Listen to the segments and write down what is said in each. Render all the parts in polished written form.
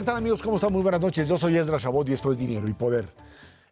tal, amigos? ¿Cómo están? Muy buenas noches. Yo soy Esdras Chabot y esto es Dinero y Poder.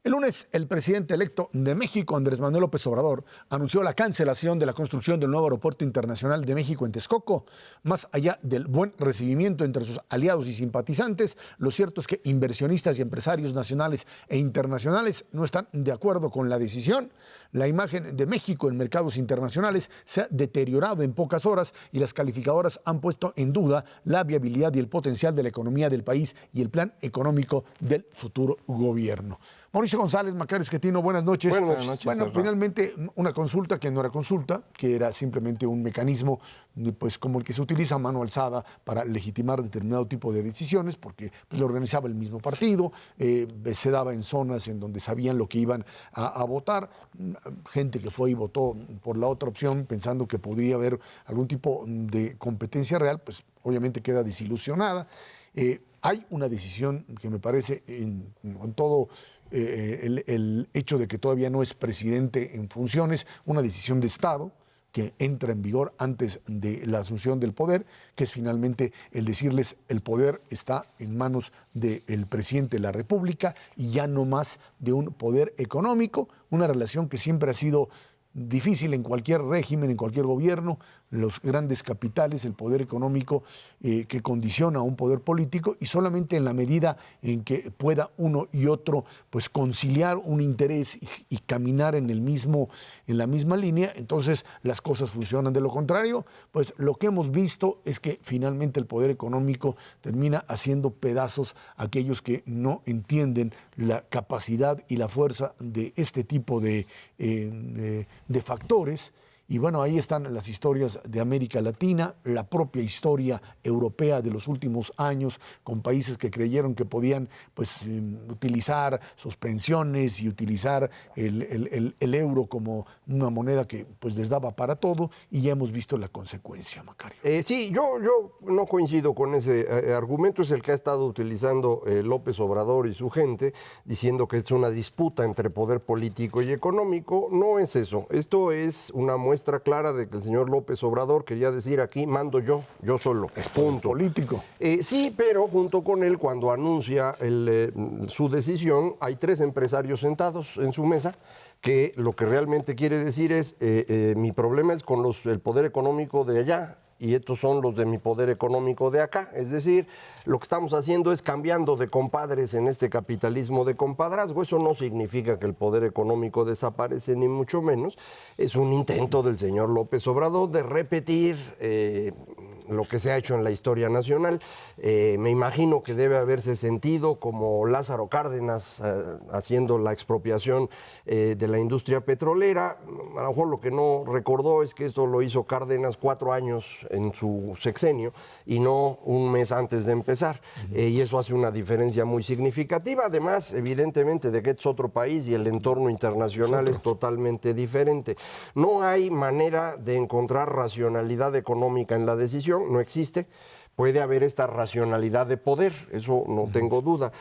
El lunes, el presidente electo de México, Andrés Manuel López Obrador, anunció la cancelación de la construcción del nuevo aeropuerto internacional de México en Texcoco. Más allá del buen recibimiento entre sus aliados y simpatizantes, lo cierto es que inversionistas y empresarios nacionales e internacionales no están de acuerdo con la decisión. La imagen de México en mercados internacionales se ha deteriorado en pocas horas y las calificadoras han puesto en duda la viabilidad y el potencial de la economía del país y el plan económico del futuro gobierno. Mauricio González, Macario Esquetino, buenas noches. Buenas noches. Bueno, finalmente una consulta que no era consulta, que era simplemente un mecanismo pues, como el que se utiliza a mano alzada para legitimar determinado tipo de decisiones, porque pues, lo organizaba el mismo partido, se daba en zonas en donde sabían lo que iban a votar, gente que fue y votó por la otra opción pensando que podría haber algún tipo de competencia real, pues obviamente queda desilusionada. Hay una decisión que me parece, con todo el hecho de que todavía no es presidente en funciones, una decisión de Estado que entra en vigor antes de la asunción del poder, que es finalmente el decirles el poder está en manos del presidente de la República y ya no más de un poder económico, una relación que siempre ha sido difícil en cualquier régimen, en cualquier gobierno, los grandes capitales, el poder económico que condiciona a un poder político, y solamente en la medida en que pueda uno y otro pues conciliar un interés y caminar en la misma línea, entonces las cosas funcionan. De lo contrario, pues lo que hemos visto es que finalmente el poder económico termina haciendo pedazos a aquellos que no entienden la capacidad y la fuerza de este tipo de factores. Y bueno, ahí están las historias de América Latina, la propia historia europea de los últimos años, con países que creyeron que podían pues, utilizar sus pensiones y utilizar el euro como una moneda que pues, les daba para todo, y ya hemos visto la consecuencia, Macario. Sí, yo no coincido con ese argumento, es el que ha estado utilizando López Obrador y su gente, diciendo que es una disputa entre poder político y económico. No es eso, esto es una muestra clara de que el señor López Obrador quería decir aquí, mando yo solo. Es punto político. Sí, pero junto con él, cuando anuncia su decisión, hay 3 empresarios sentados en su mesa, que lo que realmente quiere decir es, mi problema es con el poder económico de allá, y estos son los de mi poder económico de acá. Es decir, lo que estamos haciendo es cambiando de compadres en este capitalismo de compadrazgo. Eso no significa que el poder económico desaparece, ni mucho menos. Es un intento del señor López Obrador de repetir lo que se ha hecho en la historia nacional. Me imagino que debe haberse sentido como Lázaro Cárdenas haciendo la expropiación de la industria petrolera. A lo mejor lo que no recordó es que esto lo hizo Cárdenas 4 años en su sexenio y no un mes antes de empezar. Y eso hace una diferencia muy significativa. Además, evidentemente, de que es otro país y el entorno internacional es totalmente diferente. No hay manera de encontrar racionalidad económica en la decisión. No existe. Puede haber esta racionalidad de poder, eso no tengo duda,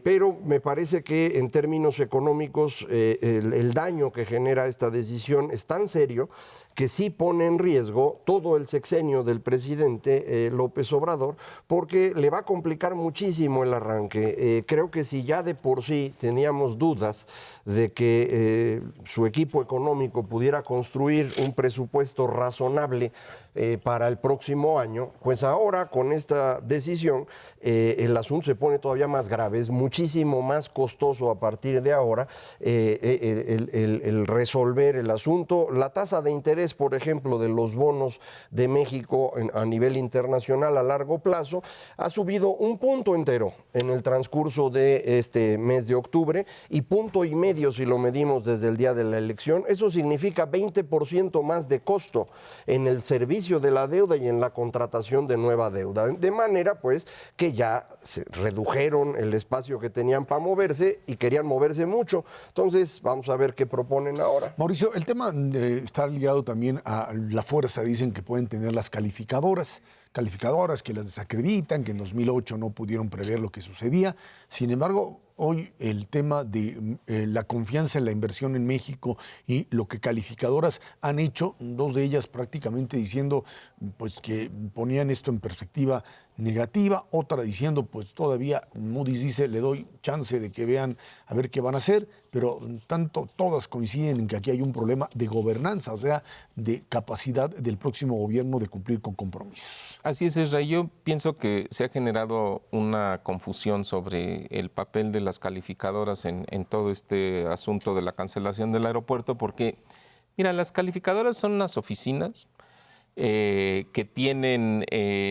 pero me parece que en términos económicos el daño que genera esta decisión es tan serio que sí pone en riesgo todo el sexenio del presidente López Obrador, porque le va a complicar muchísimo el arranque. Creo que si ya de por sí teníamos dudas de que su equipo económico pudiera construir un presupuesto razonable para el próximo año, pues ahora con esta decisión el asunto se pone todavía más grave. Es muchísimo más costoso a partir de ahora el resolver el asunto. La tasa de interés, por ejemplo, de los bonos de México a nivel internacional a largo plazo ha subido 1 punto entero en el transcurso de este mes de octubre, y 1,5 puntos si lo medimos desde el día de la elección. Eso significa 20% más de costo en el servicio de la deuda y en la contratación de nueva deuda. De manera, pues, que ya se redujeron el espacio que tenían para moverse y querían moverse mucho. Entonces, vamos a ver qué proponen ahora. Mauricio, el tema está ligado también a la fuerza, dicen, que pueden tener las calificadoras. calificadoras que las desacreditan, que en 2008 no pudieron prever lo que sucedía. Sin embargo, hoy el tema de la confianza en la inversión en México y lo que calificadoras han hecho, dos de ellas prácticamente diciendo pues que ponían esto en perspectiva negativa, otra diciendo pues todavía Moody's dice le doy chance de que vean a ver qué van a hacer, pero tanto todas coinciden en que aquí hay un problema de gobernanza, o sea, de capacidad del próximo gobierno de cumplir con compromisos. Así es, Israel. Yo pienso que se ha generado una confusión sobre el papel de las calificadoras en todo este asunto de la cancelación del aeropuerto, porque, mira, las calificadoras son unas oficinas que tienen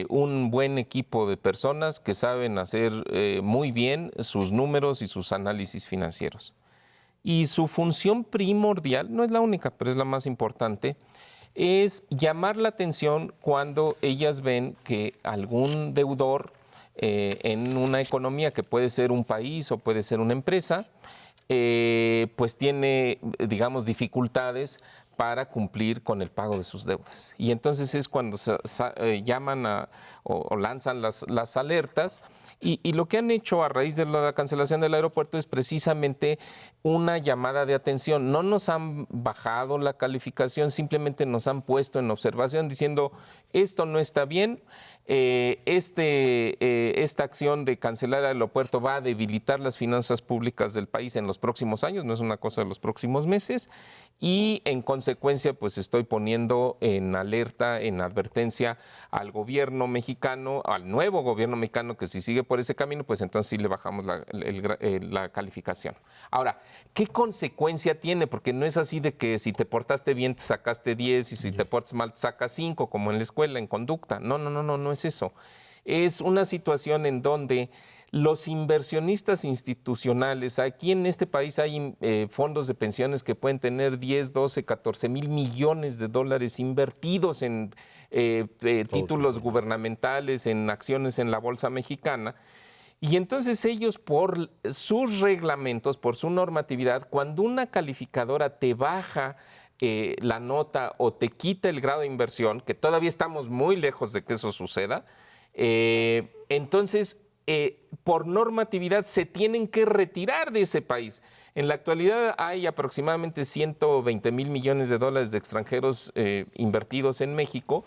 un buen equipo de personas que saben hacer muy bien sus números y sus análisis financieros. Y su función primordial, no es la única, pero es la más importante, es llamar la atención cuando ellas ven que algún deudor en una economía que puede ser un país o puede ser una empresa, pues tiene, digamos, dificultades para cumplir con el pago de sus deudas. Y entonces es cuando llaman o lanzan las alertas. Y lo que han hecho a raíz de la cancelación del aeropuerto es precisamente una llamada de atención. No nos han bajado la calificación, simplemente nos han puesto en observación diciendo esto no está bien, esta acción de cancelar el aeropuerto va a debilitar las finanzas públicas del país en los próximos años, no es una cosa de los próximos meses, y en consecuencia pues estoy poniendo en alerta, en advertencia al gobierno mexicano, al nuevo gobierno mexicano, que si sigue por ese camino, pues entonces sí le bajamos la calificación. Ahora, ¿qué consecuencia tiene? Porque no es así de que si te portaste bien te sacaste 10 y si te portas mal te sacas 5, como en la escuela, en conducta. No es eso. Es una situación en donde los inversionistas institucionales, aquí en este país hay fondos de pensiones que pueden tener 10, 12, 14 mil millones de dólares invertidos en títulos gubernamentales, en acciones en la Bolsa Mexicana. Y entonces ellos, por sus reglamentos, por su normatividad, cuando una calificadora te baja la nota o te quita el grado de inversión, que todavía estamos muy lejos de que eso suceda, entonces por normatividad se tienen que retirar de ese país. En la actualidad hay aproximadamente 120 mil millones de dólares de extranjeros invertidos en México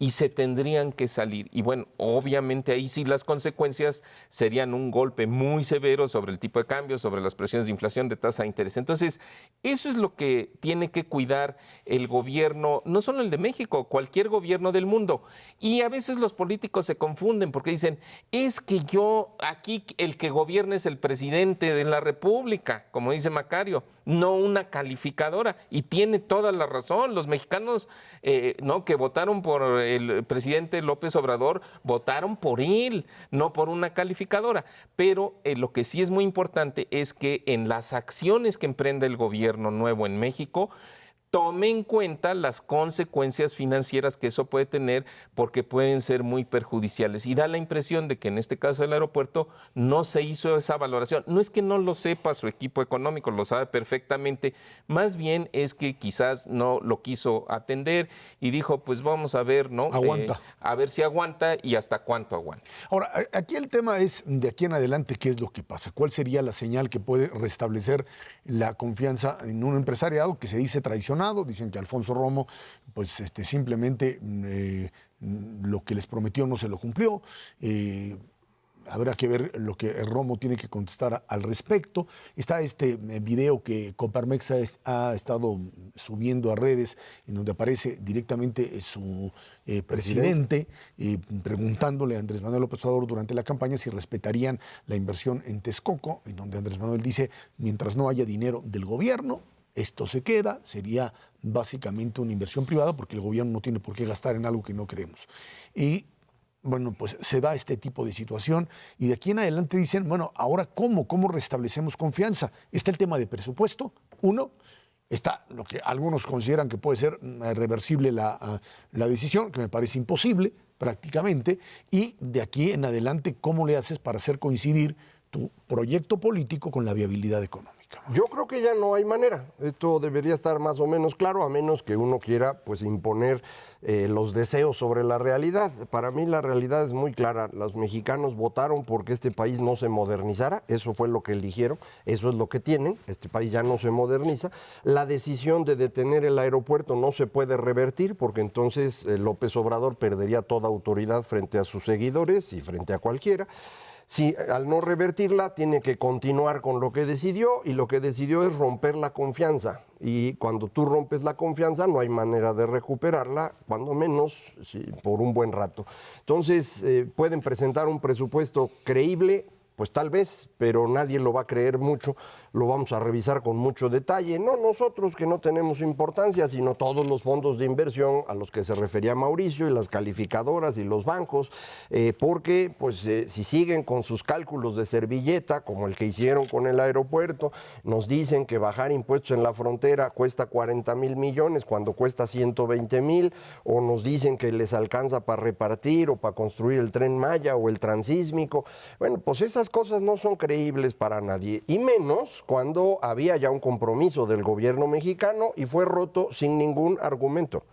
y se tendrían que salir. Y bueno, obviamente ahí sí las consecuencias serían un golpe muy severo sobre el tipo de cambio, sobre las presiones de inflación, de tasa de interés. Entonces, eso es lo que tiene que cuidar el gobierno, no solo el de México, cualquier gobierno del mundo. Y a veces los políticos se confunden porque dicen, es que aquí el que gobierna es el presidente de la República, como dice Macario, no una calificadora. Y tiene toda la razón. Los mexicanos que votaron por el presidente López Obrador, votaron por él, no por una calificadora. Pero lo que sí es muy importante es que en las acciones que emprende el gobierno nuevo en México, tome en cuenta las consecuencias financieras que eso puede tener, porque pueden ser muy perjudiciales. Y da la impresión de que en este caso del aeropuerto no se hizo esa valoración. No es que no lo sepa su equipo económico, lo sabe perfectamente. Más bien es que quizás no lo quiso atender y dijo, pues vamos a ver, ¿no? Aguanta. A ver si aguanta y hasta cuánto aguanta. Ahora, aquí el tema es, de aquí en adelante, ¿qué es lo que pasa? ¿Cuál sería la señal que puede restablecer la confianza en un empresariado que se dice traicionado? Dicen que Alfonso Romo, pues simplemente lo que les prometió no se lo cumplió. Habrá que ver lo que Romo tiene que contestar al respecto. Está este video que Coparmex ha estado subiendo a redes, en donde aparece directamente su presidente preguntándole a Andrés Manuel López Obrador durante la campaña si respetarían la inversión en Texcoco, en donde Andrés Manuel dice, mientras no haya dinero del gobierno, esto se queda, sería básicamente una inversión privada porque el gobierno no tiene por qué gastar en algo que no queremos. Y bueno, pues se da este tipo de situación y de aquí en adelante dicen, bueno, ahora ¿cómo restablecemos confianza? Está el tema de presupuesto, uno, está lo que algunos consideran que puede ser reversible la decisión, que me parece imposible prácticamente, y de aquí en adelante, ¿cómo le haces para hacer coincidir tu proyecto político con la viabilidad económica? lógica. Yo creo que ya no hay manera. Esto debería estar más o menos claro, a menos que uno quiera pues imponer los deseos sobre la realidad. Para mí la realidad es muy clara. Los mexicanos votaron porque este país no se modernizara. Eso fue lo que eligieron. Eso es lo que tienen. Este país ya no se moderniza. La decisión de detener el aeropuerto no se puede revertir porque entonces López Obrador perdería toda autoridad frente a sus seguidores y frente a cualquiera. Si al no revertirla tiene que continuar con lo que decidió y lo que decidió es romper la confianza. Y cuando tú rompes la confianza no hay manera de recuperarla, cuando menos por un buen rato. Entonces pueden presentar un presupuesto creíble, pues tal vez, pero nadie lo va a creer mucho, lo vamos a revisar con mucho detalle. No nosotros que no tenemos importancia, sino todos los fondos de inversión a los que se refería Mauricio y las calificadoras y los bancos, porque pues si siguen con sus cálculos de servilleta, como el que hicieron con el aeropuerto, nos dicen que bajar impuestos en la frontera cuesta 40,000 millones cuando cuesta 120,000, o nos dicen que les alcanza para repartir o para construir el Tren Maya o el transísmico. Bueno, pues esas cosas no son creíbles para nadie, y menos cuando había ya un compromiso del gobierno mexicano y fue roto sin ningún argumento,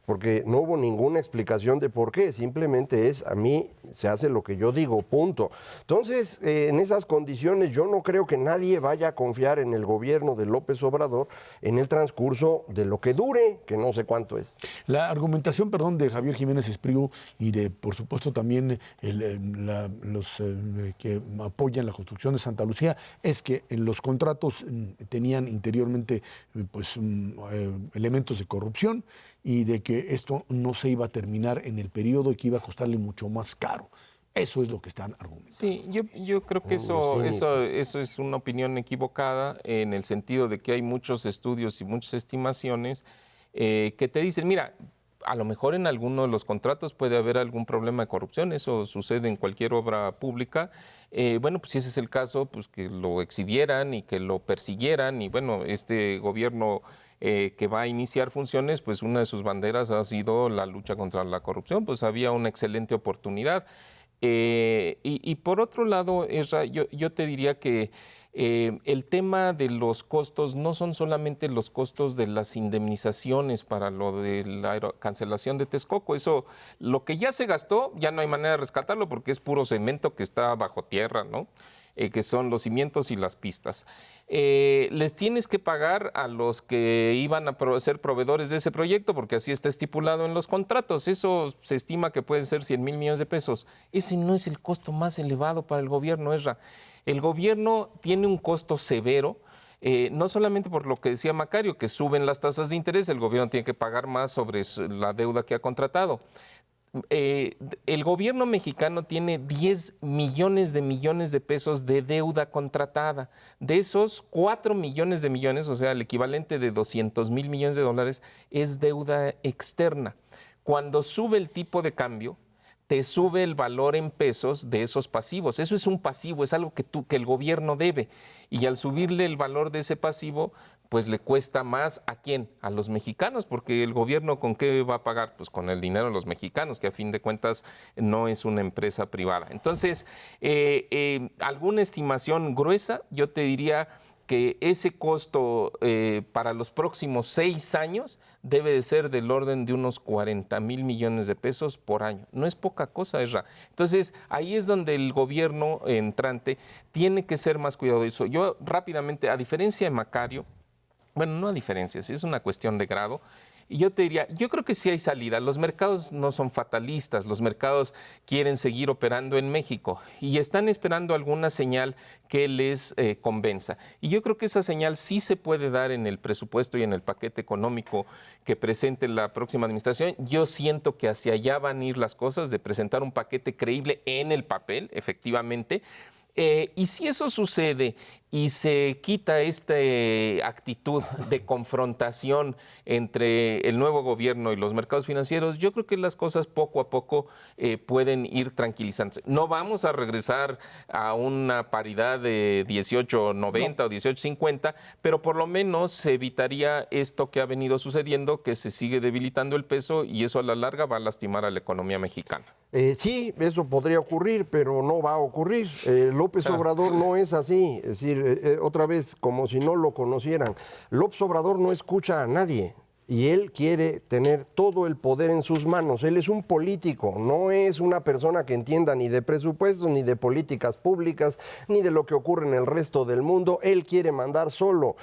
porque no hubo ninguna explicación de por qué, simplemente es a mí se hace lo que yo digo, punto. Entonces, en esas condiciones yo no creo que nadie vaya a confiar en el gobierno de López Obrador en el transcurso de lo que dure, que no sé cuánto es. La argumentación, perdón, de Javier Jiménez Espriu y de, por supuesto, también los que apoyan la construcción de Santa Lucía es que en los contratos tenían interiormente pues, elementos de corrupción y de que esto no se iba a terminar en el periodo y que iba a costarle mucho más caro. Eso es lo que están argumentando. Sí, yo creo que eso es una opinión equivocada en el sentido de que hay muchos estudios y muchas estimaciones que te dicen, mira, a lo mejor en alguno de los contratos puede haber algún problema de corrupción, eso sucede en cualquier obra pública. Bueno, pues si ese es el caso, pues que lo exhibieran y que lo persiguieran y bueno, este gobierno que va a iniciar funciones, pues una de sus banderas ha sido la lucha contra la corrupción, pues había una excelente oportunidad. Y por otro lado, Ezra, yo te diría que el tema de los costos no son solamente los costos de las indemnizaciones para lo de la cancelación de Texcoco. Eso, lo que ya se gastó, ya no hay manera de rescatarlo porque es puro cemento que está bajo tierra, ¿no? Que son los cimientos y las pistas. Les tienes que pagar a los que iban a ser proveedores de ese proyecto, porque así está estipulado en los contratos. Eso se estima que pueden ser 100,000 millones de pesos. Ese no es el costo más elevado para el gobierno, Ezra. El gobierno tiene un costo severo, no solamente por lo que decía Macario, que suben las tasas de interés, el gobierno tiene que pagar más sobre la deuda que ha contratado. El gobierno mexicano tiene 10 millones de pesos de deuda contratada. De esos, 4 millones de millones, o sea, el equivalente de 200,000 millones de dólares, es deuda externa. Cuando sube el tipo de cambio, te sube el valor en pesos de esos pasivos. Eso es un pasivo, es algo que el gobierno debe. Y al subirle el valor de ese pasivo, pues le cuesta más ¿a quién? A los mexicanos, porque el gobierno ¿con qué va a pagar? Pues con el dinero de los mexicanos, que a fin de cuentas no es una empresa privada. Entonces, alguna estimación gruesa, yo te diría que ese costo para los próximos 6 años debe de ser del orden de unos 40,000 millones de pesos por año. No es poca cosa, Ezra. Entonces, ahí es donde el gobierno entrante tiene que ser más cuidadoso. Yo rápidamente, a diferencia de Macario, bueno, no a diferencia, sí es una cuestión de grado. Y yo te diría, yo creo que sí hay salida. Los mercados no son fatalistas, los mercados quieren seguir operando en México y están esperando alguna señal que les convenza. Y yo creo que esa señal sí se puede dar en el presupuesto y en el paquete económico que presente la próxima administración. Yo siento que hacia allá van a ir las cosas, de presentar un paquete creíble en el papel, efectivamente. Y si eso sucede y se quita esta actitud de confrontación entre el nuevo gobierno y los mercados financieros, yo creo que las cosas poco a poco pueden ir tranquilizándose. No vamos a regresar a una paridad de 18.90 o 18.50, pero por lo menos se evitaría esto que ha venido sucediendo, que se sigue debilitando el peso y eso a la larga va a lastimar a la economía mexicana. Sí, eso podría ocurrir, pero no va a ocurrir. López Obrador no es así. Es decir, decir otra vez, como si no lo conocieran, López Obrador no escucha a nadie. Y él quiere tener todo el poder en sus manos. Él es un político, no es una persona que entienda ni de presupuestos, ni de políticas públicas, ni de lo que ocurre en el resto del mundo. Él quiere mandar solo.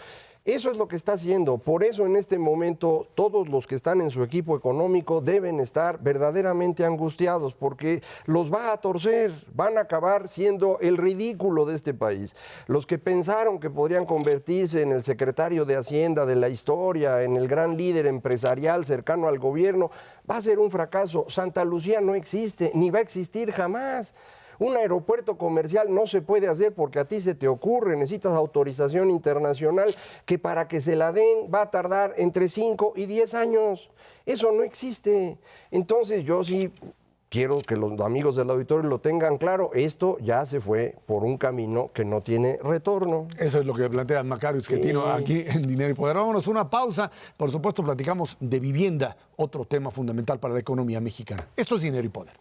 Eso es lo que está haciendo. Por eso en este momento todos los que están en su equipo económico deben estar verdaderamente angustiados porque los va a torcer, van a acabar siendo el ridículo de este país. Los que pensaron que podrían convertirse en el secretario de Hacienda de la historia, en el gran líder empresarial cercano al gobierno, va a ser un fracaso. Santa Lucía no existe, ni va a existir jamás. Un aeropuerto comercial no se puede hacer porque a ti se te ocurre, necesitas autorización internacional que para que se la den va a tardar entre 5 y 10 años. Eso no existe. Entonces yo sí quiero que los amigos del auditorio lo tengan claro, esto ya se fue por un camino que no tiene retorno. Eso es lo que plantea Macario Schettino aquí en Dinero y Poder. Vámonos a una pausa. Por supuesto, platicamos de vivienda, otro tema fundamental para la economía mexicana. Esto es Dinero y Poder.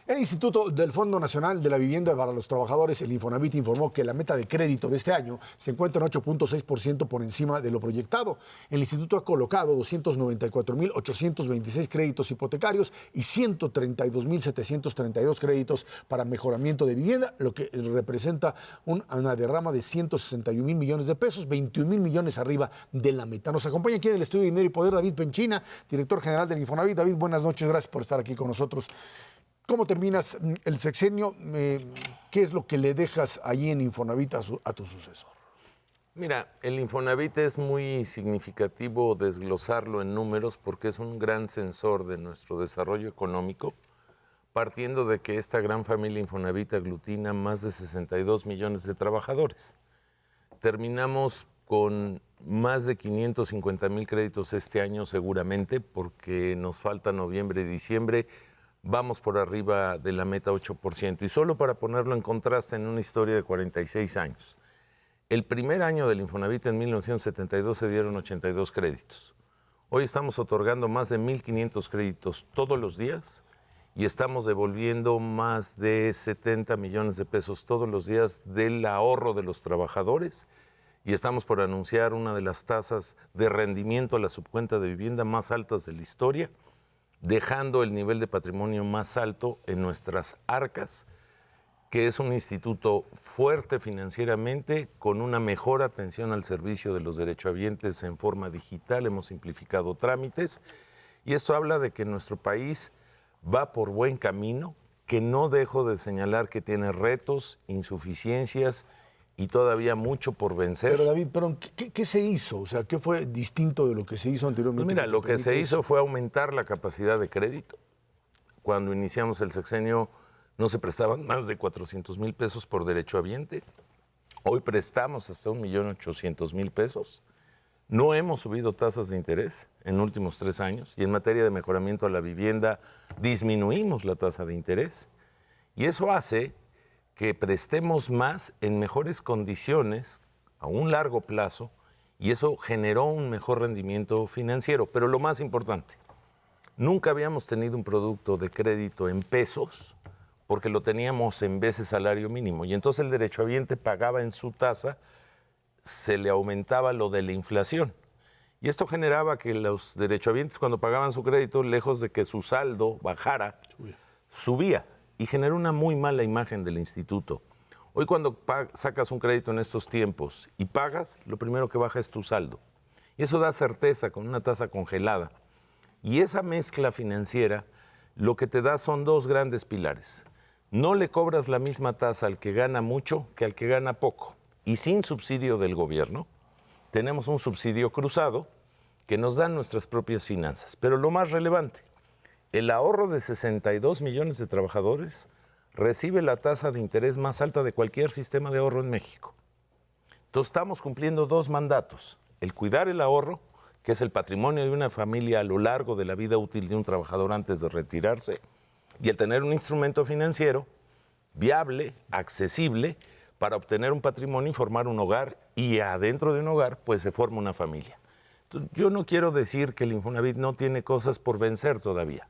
El Instituto del Fondo Nacional de la Vivienda para los Trabajadores, el Infonavit, informó que la meta de crédito de este año se encuentra en 8.6% por encima de lo proyectado. El instituto ha colocado 294.826 créditos hipotecarios y 132.732 créditos para mejoramiento de vivienda, lo que representa una derrama de 161.000 millones de pesos, 21.000 millones arriba de la meta. Nos acompaña aquí en el estudio de Dinero y Poder David Penchina, director general del Infonavit. David, buenas noches, gracias por estar aquí con nosotros. ¿Cómo terminas el sexenio? ¿Qué es lo que le dejas allí en Infonavit a tu sucesor? Mira, el Infonavit es muy significativo desglosarlo en números porque es un gran sensor de nuestro desarrollo económico, partiendo de que esta gran familia Infonavit aglutina más de 62 millones de trabajadores. Terminamos con más de 550,000 créditos este año seguramente, porque nos falta noviembre y diciembre. Vamos por arriba de la meta 8%. Y solo para ponerlo en contraste en una historia de 46 años. El primer año del Infonavit en 1972 se dieron 82 créditos. Hoy estamos otorgando más de 1.500 créditos todos los días y estamos devolviendo más de 70 millones de pesos todos los días del ahorro de los trabajadores y estamos por anunciar una de las tasas de rendimiento a la subcuenta de vivienda más altas de la historia, dejando el nivel de patrimonio más alto en nuestras arcas, que es un instituto fuerte financieramente, con una mejor atención al servicio de los derechohabientes en forma digital. Hemos simplificado trámites y esto habla de que nuestro país va por buen camino, que no dejo de señalar que tiene retos, insuficiencias y todavía mucho por vencer. Pero David, ¿qué se hizo? O sea, ¿qué fue distinto de lo que se hizo anteriormente? Pues mira, lo que se hizo fue aumentar la capacidad de crédito. Cuando iniciamos el sexenio no se prestaban más de 400,000 pesos por derechohabiente. Hoy prestamos hasta 1.800.000 pesos. No hemos subido tasas de interés en los últimos 3 años y en materia de mejoramiento a la vivienda disminuimos la tasa de interés. Y eso hace que prestemos más en mejores condiciones a un largo plazo y eso generó un mejor rendimiento financiero. Pero lo más importante, nunca habíamos tenido un producto de crédito en pesos porque lo teníamos en veces salario mínimo y entonces el derechohabiente pagaba en su tasa, se le aumentaba lo de la inflación. Y esto generaba que los derechohabientes cuando pagaban su crédito, lejos de que su saldo bajara, subía. Y generó una muy mala imagen del instituto. Hoy cuando sacas un crédito en estos tiempos y pagas, lo primero que baja es tu saldo. Y eso da certeza con una tasa congelada. Y esa mezcla financiera lo que te da son 2 grandes pilares. No le cobras la misma tasa al que gana mucho que al que gana poco. Y sin subsidio del gobierno, tenemos un subsidio cruzado que nos dan nuestras propias finanzas. Pero lo más relevante, el ahorro de 62 millones de trabajadores recibe la tasa de interés más alta de cualquier sistema de ahorro en México. Entonces estamos cumpliendo 2 mandatos. El cuidar el ahorro, que es el patrimonio de una familia a lo largo de la vida útil de un trabajador antes de retirarse, y el tener un instrumento financiero viable, accesible, para obtener un patrimonio y formar un hogar, y adentro de un hogar pues se forma una familia. Yo no quiero decir que el Infonavit no tiene cosas por vencer todavía.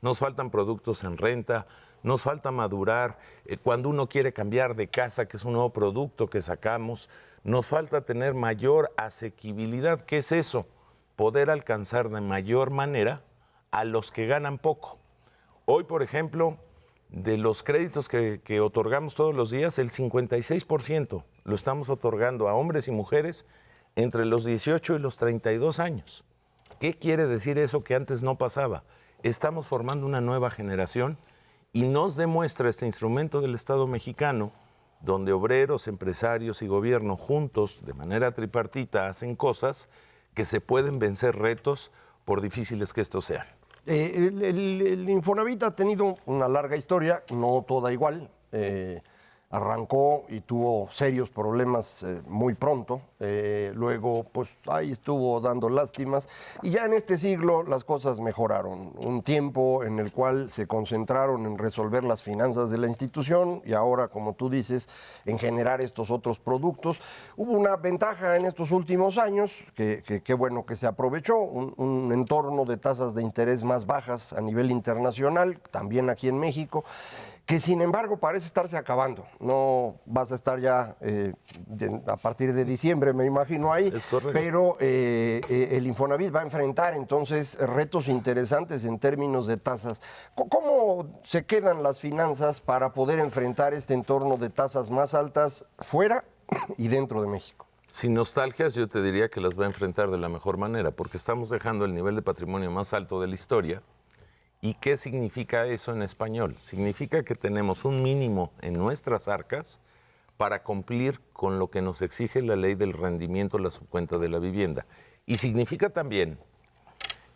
Nos faltan productos en renta, nos falta madurar. Cuando uno quiere cambiar de casa, que es un nuevo producto que sacamos, nos falta tener mayor asequibilidad. ¿Qué es eso? Poder alcanzar de mayor manera a los que ganan poco. Hoy, por ejemplo, de los créditos que otorgamos todos los días, el 56% lo estamos otorgando a hombres y mujeres entre los 18 y los 32 años. ¿Qué quiere decir eso que antes no pasaba? Estamos formando una nueva generación y nos demuestra este instrumento del Estado mexicano, donde obreros, empresarios y gobierno juntos, de manera tripartita, hacen cosas que se pueden vencer retos por difíciles que estos sean. El Infonavit ha tenido una larga historia, no toda igual. Arrancó y tuvo serios problemas muy pronto. Luego, pues ahí estuvo dando lástimas. Y ya en este siglo las cosas mejoraron. Un tiempo en el cual se concentraron en resolver las finanzas de la institución y ahora, como tú dices, en generar estos otros productos. Hubo una ventaja en estos últimos años, que bueno que se aprovechó, un entorno de tasas de interés más bajas a nivel internacional, también aquí en México, que sin embargo parece estarse acabando. No vas a estar ya a partir de diciembre, me imagino ahí. Es correcto. Pero el Infonavit va a enfrentar entonces retos interesantes en términos de tasas. ¿Cómo se quedan las finanzas para poder enfrentar este entorno de tasas más altas fuera y dentro de México? Sin nostalgias, yo te diría que las va a enfrentar de la mejor manera, porque estamos dejando el nivel de patrimonio más alto de la historia. ¿Y qué significa eso en español? Significa que tenemos un mínimo en nuestras arcas para cumplir con lo que nos exige la ley del rendimiento, la subcuenta de la vivienda. Y significa también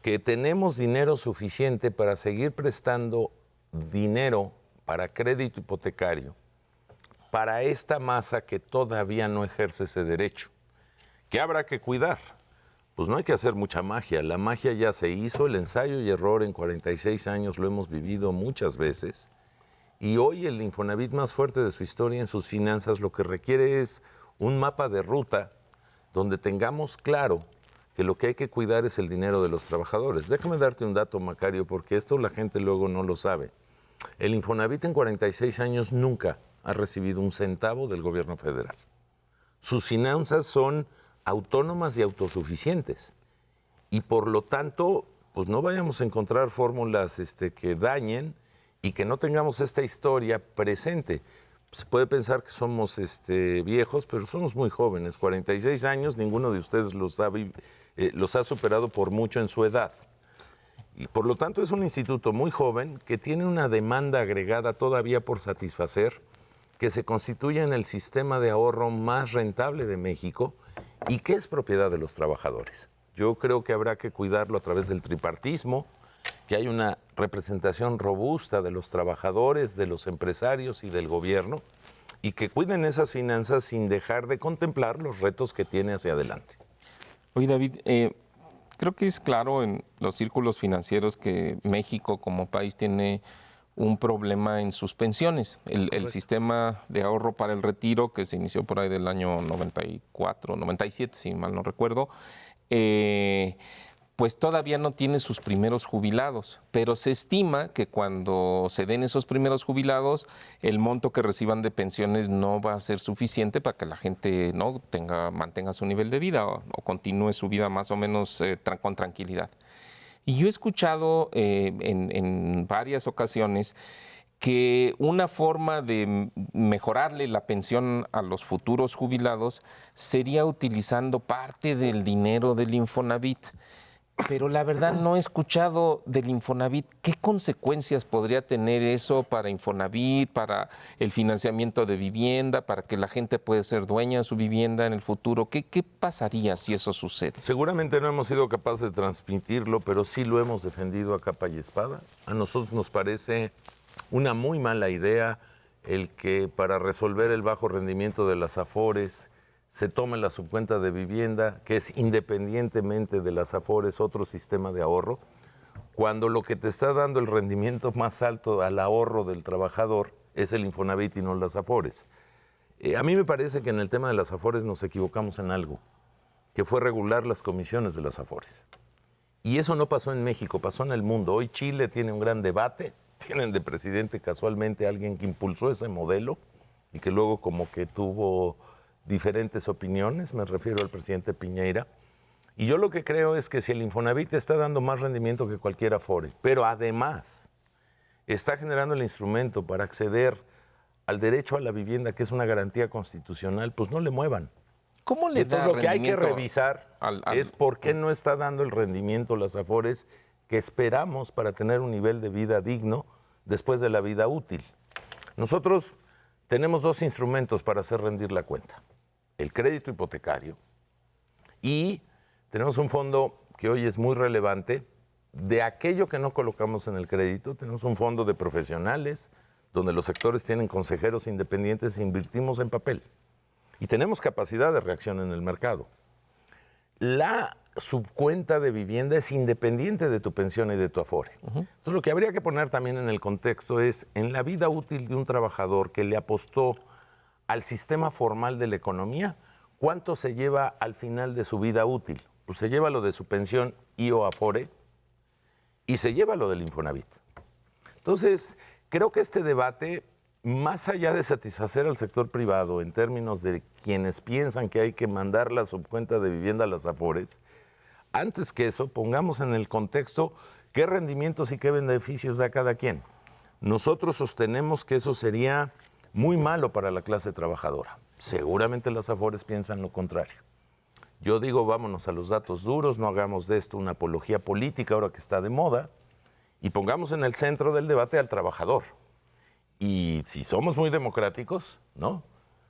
que tenemos dinero suficiente para seguir prestando dinero para crédito hipotecario para esta masa que todavía no ejerce ese derecho. ¿Qué habrá que cuidar? Pues no hay que hacer mucha magia. La magia ya se hizo, el ensayo y error en 46 años lo hemos vivido muchas veces. Y hoy el Infonavit más fuerte de su historia en sus finanzas lo que requiere es un mapa de ruta donde tengamos claro que lo que hay que cuidar es el dinero de los trabajadores. Déjame darte un dato, Macario, porque esto la gente luego no lo sabe. El Infonavit en 46 años nunca ha recibido un centavo del gobierno federal. Sus finanzas son autónomas y autosuficientes. Y por lo tanto, pues no vayamos a encontrar fórmulas que dañen y que no tengamos esta historia presente. Se puede pensar que somos viejos, pero somos muy jóvenes. 46 años, ninguno de ustedes los ha superado por mucho en su edad. Y por lo tanto es un instituto muy joven que tiene una demanda agregada todavía por satisfacer, que se constituye en el sistema de ahorro más rentable de México y que es propiedad de los trabajadores. Yo creo que habrá que cuidarlo a través del tripartismo, que hay una representación robusta de los trabajadores, de los empresarios y del gobierno, y que cuiden esas finanzas sin dejar de contemplar los retos que tiene hacia adelante. Oye, David, creo que es claro en los círculos financieros que México como país tiene un problema en sus pensiones. El sistema de ahorro para el retiro, que se inició por ahí del año 94, 97, si mal no recuerdo, pues todavía no tiene sus primeros jubilados, pero se estima que cuando se den esos primeros jubilados, el monto que reciban de pensiones no va a ser suficiente para que la gente no mantenga su nivel de vida o continúe su vida más o menos con tranquilidad. Y yo he escuchado en varias ocasiones que una forma de mejorarle la pensión a los futuros jubilados sería utilizando parte del dinero del Infonavit. Pero la verdad no he escuchado del Infonavit. ¿Qué consecuencias podría tener eso para Infonavit, para el financiamiento de vivienda, para que la gente pueda ser dueña de su vivienda en el futuro? ¿Qué pasaría si eso sucede? Seguramente no hemos sido capaces de transmitirlo, pero sí lo hemos defendido a capa y espada. A nosotros nos parece una muy mala idea el que para resolver el bajo rendimiento de las Afores se tome la subcuenta de vivienda, que es independientemente de las Afores otro sistema de ahorro, cuando lo que te está dando el rendimiento más alto al ahorro del trabajador es el Infonavit y no las Afores. A mí me parece que en el tema de las Afores nos equivocamos en algo. que fue regular las comisiones de las Afores. Y eso no pasó en México, pasó en el mundo. Hoy Chile tiene un gran debate, tienen de presidente casualmente alguien que impulsó ese modelo y que luego como que tuvo diferentes opiniones, me refiero al presidente Piñera. Y yo lo que creo es que si el Infonavit está dando más rendimiento que cualquier Afore, pero además está generando el instrumento para acceder al derecho a la vivienda, que es una garantía constitucional, pues no le muevan. ¿Cómo le da Entonces lo que hay que rendimiento revisar es por qué no está dando el rendimiento las Afores que esperamos para tener un nivel de vida digno después de la vida útil. Nosotros tenemos dos instrumentos para hacer rendir la cuenta. El crédito hipotecario y tenemos un fondo que hoy es muy relevante. De aquello que no colocamos en el crédito, tenemos un fondo de profesionales donde los sectores tienen consejeros independientes e invertimos en papel. Y tenemos capacidad de reacción en el mercado. La subcuenta de vivienda es independiente de tu pensión y de tu Afore. Entonces, lo que habría que poner también en el contexto es, en la vida útil de un trabajador que le apostó al sistema formal de la economía, ¿cuánto se lleva al final de su vida útil? Pues se lleva lo de su pensión y o Afore y se lleva lo del Infonavit. Entonces, creo que este debate, más allá de satisfacer al sector privado en términos de quienes piensan que hay que mandar la subcuenta de vivienda a las Afores, antes que eso, pongamos en el contexto qué rendimientos y qué beneficios da cada quien. Nosotros sostenemos que eso sería muy malo para la clase trabajadora. Seguramente las Afores piensan lo contrario. Yo digo, vámonos a los datos duros, no hagamos de esto una apología política ahora que está de moda y pongamos en el centro del debate al trabajador. Y si somos muy democráticos, ¿no?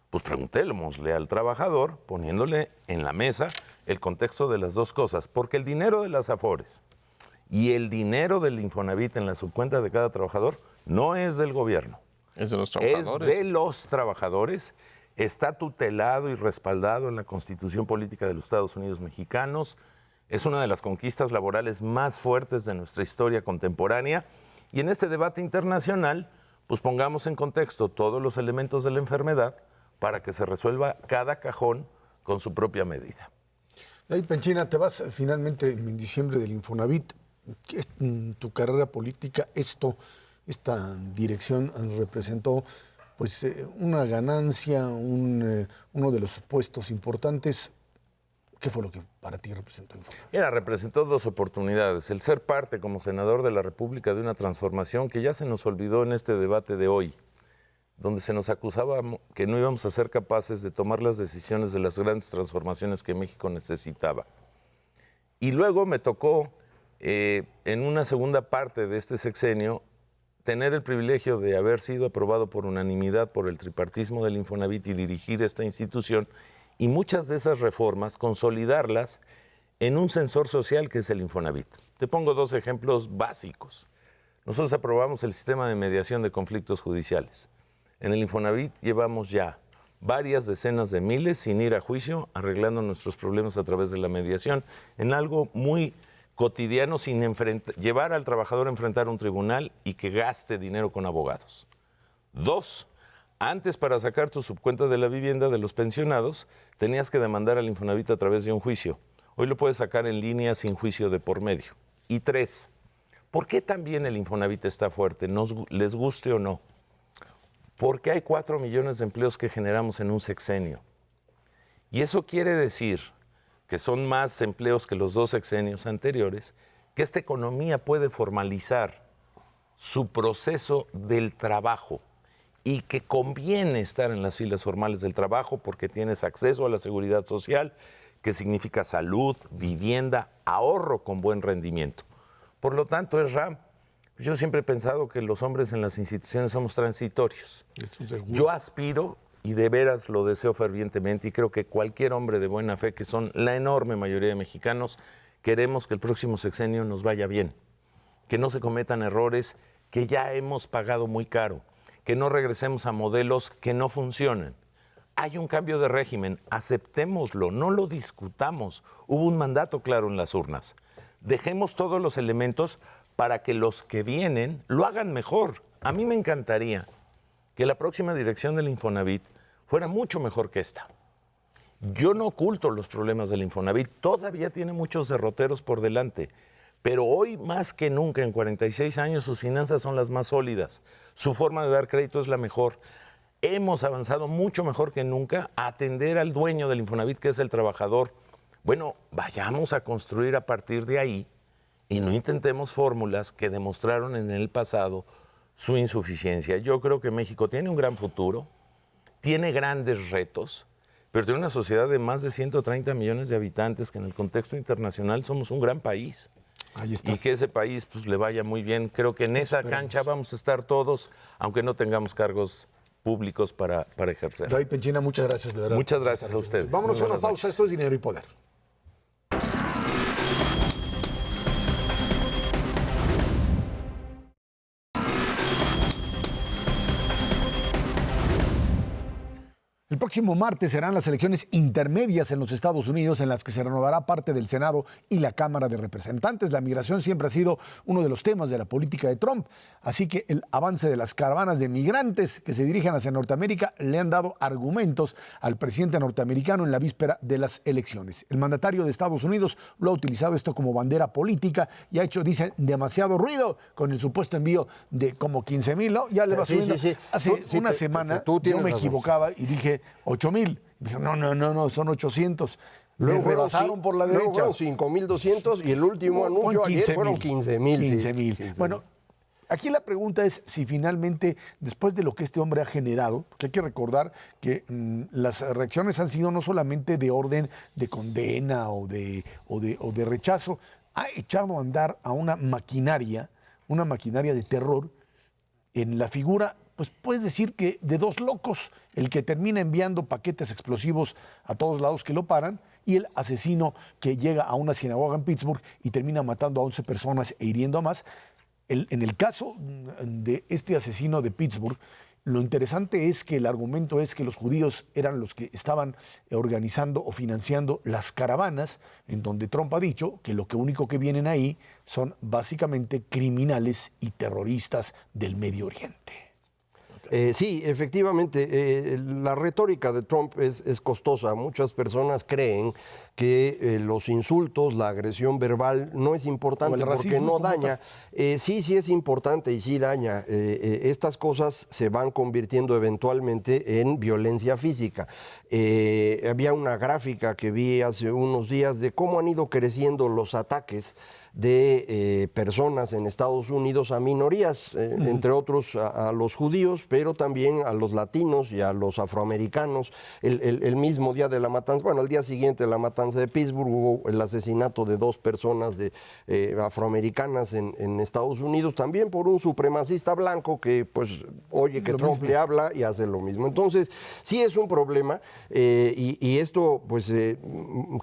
Pues preguntémosle al trabajador, poniéndole en la mesa el contexto de las dos cosas, porque el dinero de las Afores y el dinero del Infonavit en la subcuenta de cada trabajador no es del gobierno. Es de los trabajadores. Es de los trabajadores, está tutelado y respaldado en la Constitución Política de los Estados Unidos Mexicanos, es una de las conquistas laborales más fuertes de nuestra historia contemporánea y en este debate internacional, pues pongamos en contexto todos los elementos de la enfermedad para que se resuelva cada cajón con su propia medida. David Penchina, te vas finalmente en diciembre del Infonavit. En tu carrera política, esta dirección representó pues una ganancia, uno de los puestos importantes. ¿Qué fue lo que para ti representó Infonavit? Mira, representó dos oportunidades. El ser parte como senador de la República de una transformación que ya se nos olvidó en este debate de hoy, donde se nos acusaba que no íbamos a ser capaces de tomar las decisiones de las grandes transformaciones que México necesitaba. Y luego me tocó, en una segunda parte de este sexenio, tener el privilegio de haber sido aprobado por unanimidad por el tripartismo del Infonavit y dirigir esta institución, y muchas de esas reformas consolidarlas en un sensor social que es el Infonavit. Te pongo dos ejemplos básicos. Nosotros aprobamos el sistema de mediación de conflictos judiciales. En el Infonavit llevamos ya varias decenas de miles sin ir a juicio, arreglando nuestros problemas a través de la mediación, en algo muy cotidiano, sin llevar al trabajador a enfrentar un tribunal y que gaste dinero con abogados. Dos, antes para sacar tu subcuenta de la vivienda de los pensionados, tenías que demandar al Infonavit a través de un juicio. Hoy lo puedes sacar en línea sin juicio de por medio. Y tres, ¿por qué también el Infonavit está fuerte? ¿Les guste o no? Porque hay 4 millones de empleos que generamos en un sexenio. Y eso quiere decir que son más empleos que los 2 sexenios anteriores, que esta economía puede formalizar su proceso del trabajo y que conviene estar en las filas formales del trabajo porque tienes acceso a la seguridad social, que significa salud, vivienda, ahorro con buen rendimiento. Por lo tanto, yo siempre he pensado que los hombres en las instituciones somos transitorios. Yo aspiro, y de veras lo deseo fervientemente, y creo que cualquier hombre de buena fe, que son la enorme mayoría de mexicanos, queremos que el próximo sexenio nos vaya bien, que no se cometan errores que ya hemos pagado muy caro, que no regresemos a modelos que no funcionan. Hay un cambio de régimen, aceptémoslo, no lo discutamos. Hubo un mandato claro en las urnas. Dejemos todos los elementos para que los que vienen lo hagan mejor. A mí me encantaría que la próxima dirección del Infonavit fuera mucho mejor que esta. Yo no oculto los problemas del Infonavit, todavía tiene muchos derroteros por delante, pero hoy más que nunca, en 46 años, sus finanzas son las más sólidas, su forma de dar crédito es la mejor. Hemos avanzado mucho mejor que nunca a atender al dueño del Infonavit, que es el trabajador. Bueno, vayamos a construir a partir de ahí y no intentemos fórmulas que demostraron en el pasado su insuficiencia. Yo creo que México tiene un gran futuro, tiene grandes retos, pero tiene una sociedad de más de 130 millones de habitantes que en el contexto internacional somos un gran país. Ahí está. Y que ese país pues, le vaya muy bien. Creo que en esa cancha vamos a estar todos, aunque no tengamos cargos públicos para ejercer. David Penchina, muchas gracias, de verdad. Muchas gracias a ustedes. Vámonos Muy a una buenas pausa. noches. Esto es Dinero y Poder. El próximo martes serán las elecciones intermedias en los Estados Unidos, en las que se renovará parte del Senado y la Cámara de Representantes. La migración siempre ha sido uno de los temas de la política de Trump, así que el avance de las caravanas de migrantes que se dirigen hacia Norteamérica le han dado argumentos al presidente norteamericano en la víspera de las elecciones. El mandatario de Estados Unidos lo ha utilizado esto como bandera política y ha hecho, dicen, demasiado ruido con el supuesto envío de como 15,000, ¿no? Ya le va subiendo. Hace una semana yo me equivocaba y dije 8,000. Dije, no, son 800. Luego rebasaron por la derecha. Luego fueron 5,200 y el último anuncio ayer fueron 15,000. 15,000. Bueno, aquí la pregunta es si finalmente, después de lo que este hombre ha generado, porque hay que recordar que las reacciones han sido no solamente de orden de condena o de rechazo, ha echado a andar a una maquinaria de terror en la figura, pues puedes decir que de dos locos, el que termina enviando paquetes explosivos a todos lados que lo paran y el asesino que llega a una sinagoga en Pittsburgh y termina matando a 11 personas e hiriendo a más. En el caso de este asesino de Pittsburgh, lo interesante es que el argumento es que los judíos eran los que estaban organizando o financiando las caravanas, en donde Trump ha dicho que lo único que vienen ahí son básicamente criminales y terroristas del Medio Oriente. Sí, efectivamente, la retórica de Trump es costosa. Muchas personas creen que los insultos, la agresión verbal no es importante porque no daña. Sí es importante y sí daña. Estas cosas se van convirtiendo eventualmente en violencia física. Había una gráfica que vi hace unos días de cómo han ido creciendo los ataques de personas en Estados Unidos a minorías, entre otros a los judíos, pero también a los latinos y a los afroamericanos. El mismo día de la matanza, bueno, al día siguiente de la matanza de Pittsburgh hubo el asesinato de 2 personas afroamericanas en Estados Unidos, también por un supremacista blanco que pues oye que Trump le habla y hace lo mismo. Entonces, sí es un problema y esto pues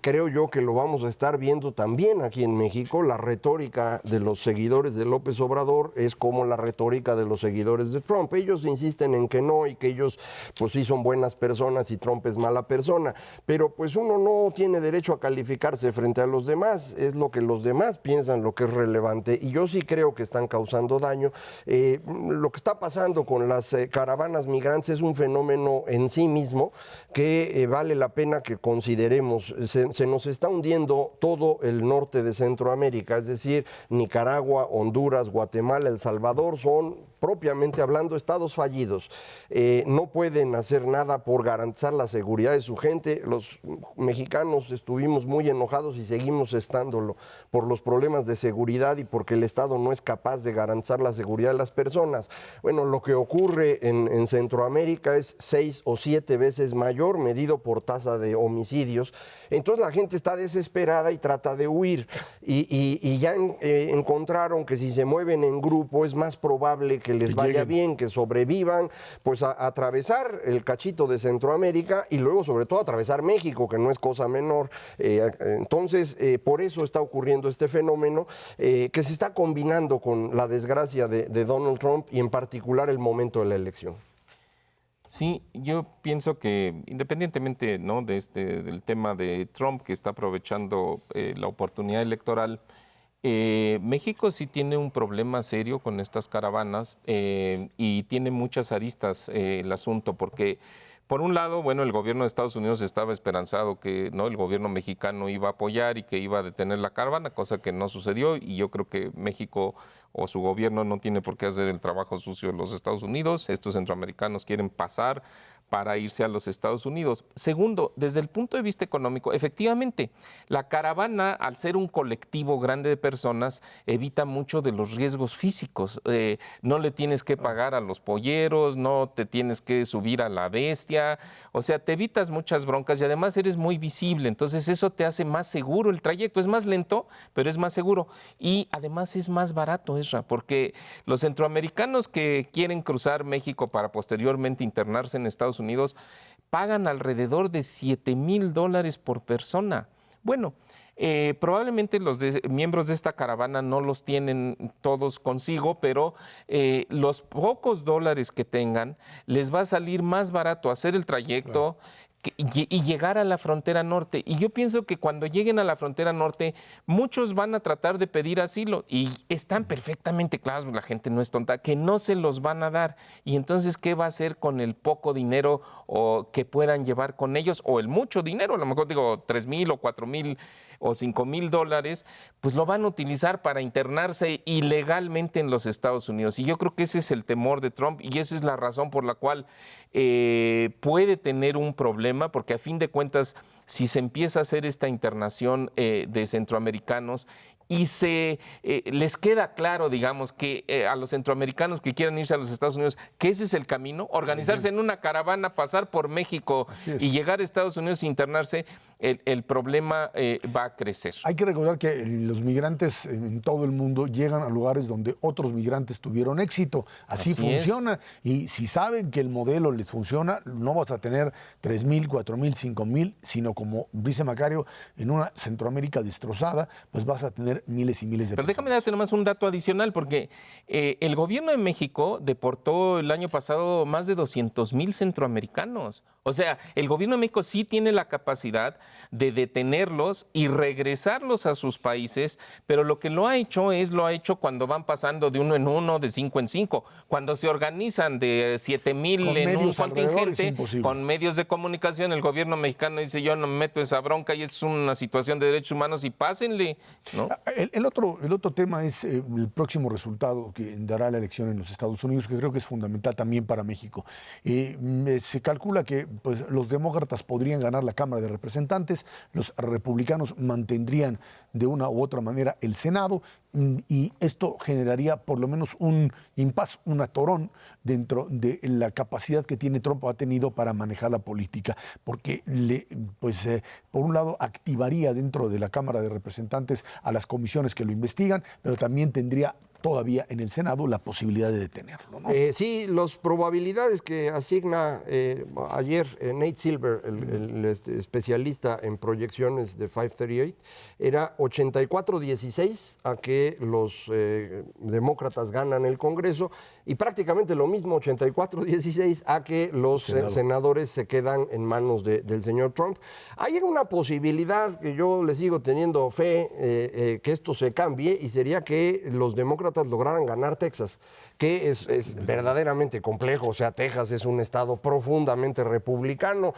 creo yo que lo vamos a estar viendo también aquí en México. La retórica de los seguidores de López Obrador es como la retórica de los seguidores de Trump. Ellos insisten en que no y que ellos pues sí son buenas personas y Trump es mala persona, pero pues uno no tiene derecho a calificarse frente a los demás, es lo que los demás piensan lo que es relevante y yo sí creo que están causando daño. Lo que está pasando con las caravanas migrantes es un fenómeno en sí mismo que vale la pena que consideremos. Se nos está hundiendo todo el norte de Centroamérica, es decir, Nicaragua, Honduras, Guatemala, El Salvador son propiamente hablando estados fallidos. No pueden hacer nada por garantizar la seguridad de su gente. Los mexicanos estuvimos muy enojados y seguimos estándolo por los problemas de seguridad y porque el Estado no es capaz de garantizar la seguridad de las personas. Bueno, lo que ocurre en Centroamérica es 6 o 7 veces mayor, medido por tasa de homicidios. Entonces la gente está desesperada y trata de huir. Y ya encontraron que si se mueven en grupo es más probable que les vaya bien, que sobrevivan, pues a atravesar el cachito de Centroamérica y luego sobre todo atravesar México, que no es cosa menor. Entonces, por eso está ocurriendo este fenómeno que se está combinando con la desgracia de Donald Trump y en particular el momento de la elección. Sí, yo pienso que independientemente, ¿no?, del tema de Trump que está aprovechando la oportunidad electoral, México sí tiene un problema serio con estas caravanas y tiene muchas aristas el asunto porque Por un lado, bueno, el gobierno de Estados Unidos estaba esperanzado que el gobierno mexicano iba a apoyar y que iba a detener la caravana, cosa que no sucedió, y yo creo que México o su gobierno no tiene por qué hacer el trabajo sucio de los Estados Unidos. Estos centroamericanos quieren pasar para irse a los Estados Unidos. Segundo, desde el punto de vista económico, efectivamente, la caravana, al ser un colectivo grande de personas, evita mucho de los riesgos físicos. No le tienes que pagar a los polleros, no te tienes que subir a la bestia, o sea, te evitas muchas broncas y además eres muy visible, entonces eso te hace más seguro el trayecto. Es más lento, pero es más seguro y además es más barato, Ezra, porque los centroamericanos que quieren cruzar México para posteriormente internarse en Estados Unidos pagan alrededor de $7,000 por persona. Bueno, probablemente los miembros de esta caravana no los tienen todos consigo, pero los pocos dólares que tengan les va a salir más barato hacer el trayecto. Claro. Y llegar a la frontera norte. Y yo pienso que cuando lleguen a la frontera norte, muchos van a tratar de pedir asilo y están perfectamente claros, la gente no es tonta, que no se los van a dar. Y entonces, ¿qué va a hacer con el poco dinero que puedan llevar con ellos? O el mucho dinero, a lo mejor digo 3,000 o 4,000 o $5,000, pues lo van a utilizar para internarse ilegalmente en los Estados Unidos. Y yo creo que ese es el temor de Trump y esa es la razón por la cual puede tener un problema, porque a fin de cuentas, si se empieza a hacer esta internación de centroamericanos y les queda claro, digamos, que a los centroamericanos que quieran irse a los Estados Unidos, que ese es el camino, organizarse en una caravana, pasar por México y llegar a Estados Unidos e internarse, el problema va a crecer. Hay que recordar que los migrantes en todo el mundo llegan a lugares donde otros migrantes tuvieron éxito. Así funciona. Y si saben que el modelo les funciona, no vas a tener 3,000, 4,000, 5,000, sino como dice Macario, en una Centroamérica destrozada, pues vas a tener miles y miles de personas. Pero déjame darte nomás un dato adicional, porque el gobierno de México deportó el año pasado más de 200,000 centroamericanos. O sea, el gobierno de México sí tiene la capacidad de detenerlos y regresarlos a sus países, pero lo que lo ha hecho cuando van pasando de 1 en 1, de 5 en 5. Cuando se organizan de 7,000 en un contingente, con medios de comunicación, el gobierno mexicano dice: yo no me meto en esa bronca y es una situación de derechos humanos y pásenle, ¿no? El otro tema es el próximo resultado que dará la elección en los Estados Unidos, que creo que es fundamental también para México. Se calcula que pues, los demócratas podrían ganar la Cámara de Representantes, los republicanos mantendrían de una u otra manera el Senado, y esto generaría por lo menos un impasse, un atorón dentro de la capacidad que tiene Trump o ha tenido para manejar la política, porque por un lado activaría dentro de la Cámara de Representantes a las comisiones que lo investigan, pero también tendría todavía en el Senado la posibilidad de detenerlo, ¿no? Sí, las probabilidades que asigna ayer Nate Silver, el especialista en proyecciones de 538, era 84-16 a que los demócratas ganan el Congreso y prácticamente lo mismo, 84-16 a que los senadores se quedan en manos del señor Trump. Hay una posibilidad que yo le sigo teniendo fe que esto se cambie y sería que los demócratas lograran ganar Texas, que es verdaderamente complejo. O sea, Texas es un estado profundamente republicano.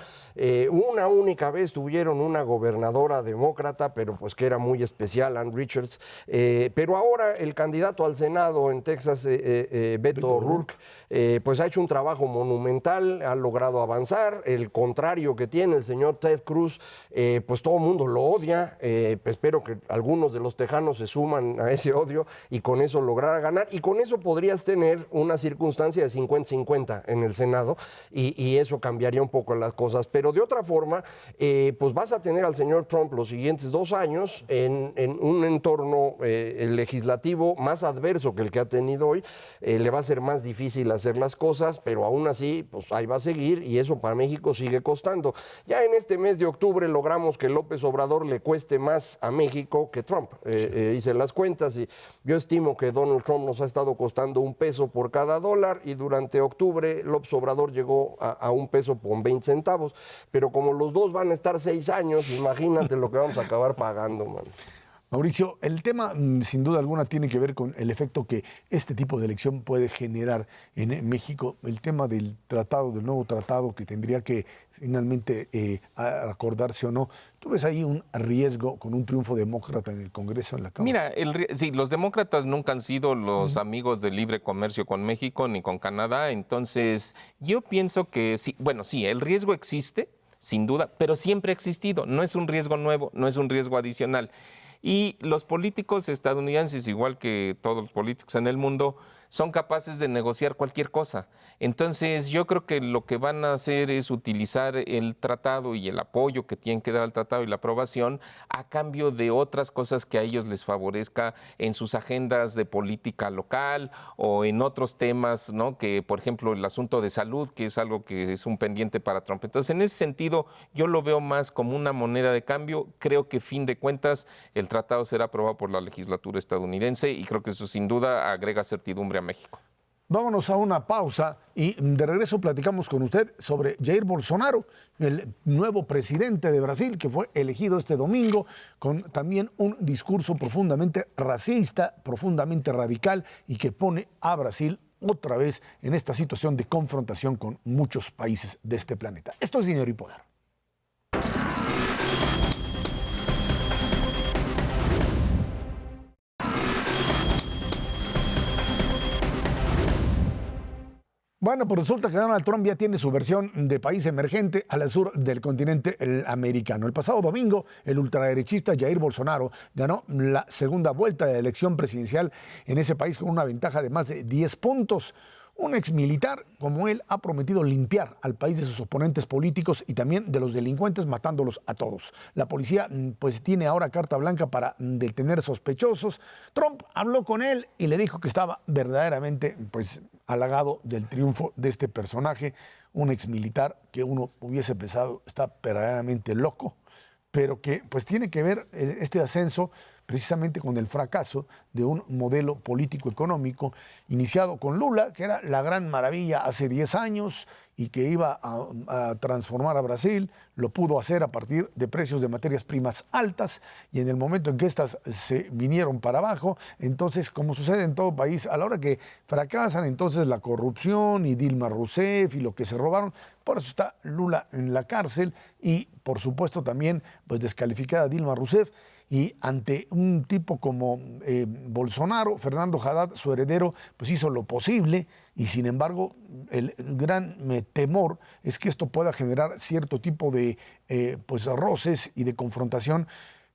Una única vez tuvieron una gobernadora demócrata, pero pues que era muy especial, Ann Richards. Pero ahora el candidato al Senado en Texas, Beto O'Rourke, pues ha hecho un trabajo monumental, ha logrado avanzar. El contrario que tiene el señor Ted Cruz, pues todo el mundo lo odia. Espero que algunos de los tejanos se suman a ese odio y con eso lograr ganar, y con eso podrías tener una circunstancia de 50-50 en el Senado, y eso cambiaría un poco las cosas. Pero de otra forma, pues vas a tener al señor Trump los siguientes 2 años en un entorno legislativo más adverso que el que ha tenido hoy. Le va a ser más difícil hacer las cosas, pero aún así, pues ahí va a seguir, y eso para México sigue costando. Ya en este mes de octubre logramos que López Obrador le cueste más a México que Trump. Hice las cuentas y yo estimo que Donald Trump nos ha estado costando $1 por cada dólar, y durante octubre López Obrador llegó a $1.20, pero como los dos van a estar 6 años, imagínate lo que vamos a acabar pagando, man. Mauricio, el tema sin duda alguna tiene que ver con el efecto que este tipo de elección puede generar en México. El tema del tratado, del nuevo tratado que tendría que finalmente acordarse o no. ¿Tú ves ahí un riesgo con un triunfo demócrata en el Congreso, en la Cámara? Mira, sí, los demócratas nunca han sido los amigos del libre comercio con México ni con Canadá, entonces yo pienso que sí, bueno, sí, el riesgo existe, sin duda, pero siempre ha existido, no es un riesgo nuevo, no es un riesgo adicional. Y los políticos estadounidenses, igual que todos los políticos en el mundo, son capaces de negociar cualquier cosa. Entonces, yo creo que lo que van a hacer es utilizar el tratado y el apoyo que tienen que dar al tratado y la aprobación a cambio de otras cosas que a ellos les favorezca en sus agendas de política local o en otros temas, ¿no? Que, por ejemplo, el asunto de salud, que es algo que es un pendiente para Trump. Entonces, en ese sentido, yo lo veo más como una moneda de cambio. Creo que, fin de cuentas, el tratado será aprobado por la legislatura estadounidense y creo que eso sin duda agrega certidumbre a México. Vámonos a una pausa y de regreso platicamos con usted sobre Jair Bolsonaro, el nuevo presidente de Brasil que fue elegido este domingo con también un discurso profundamente racista, profundamente radical y que pone a Brasil otra vez en esta situación de confrontación con muchos países de este planeta. Esto es Dinero y Poder. Bueno, pues resulta que Donald Trump ya tiene su versión de país emergente al sur del continente americano. El pasado domingo, el ultraderechista Jair Bolsonaro ganó la segunda vuelta de la elección presidencial en ese país con una ventaja de más de 10 puntos. Un exmilitar como él ha prometido limpiar al país de sus oponentes políticos y también de los delincuentes, matándolos a todos. La policía pues tiene ahora carta blanca para detener sospechosos. Trump habló con él y le dijo que estaba verdaderamente pues halagado del triunfo de este personaje, un exmilitar que uno hubiese pensado está verdaderamente loco, pero que pues tiene que ver este ascenso precisamente con el fracaso de un modelo político-económico iniciado con Lula, que era la gran maravilla hace 10 años y que iba a transformar a Brasil. Lo pudo hacer a partir de precios de materias primas altas y en el momento en que estas se vinieron para abajo, entonces, como sucede en todo país, a la hora que fracasan, entonces la corrupción y Dilma Rousseff y lo que se robaron, por eso está Lula en la cárcel y, por supuesto, también pues descalificada Dilma Rousseff. Y ante un tipo como Bolsonaro, Fernando Haddad, su heredero, pues hizo lo posible y sin embargo el gran temor es que esto pueda generar cierto tipo de pues roces y de confrontación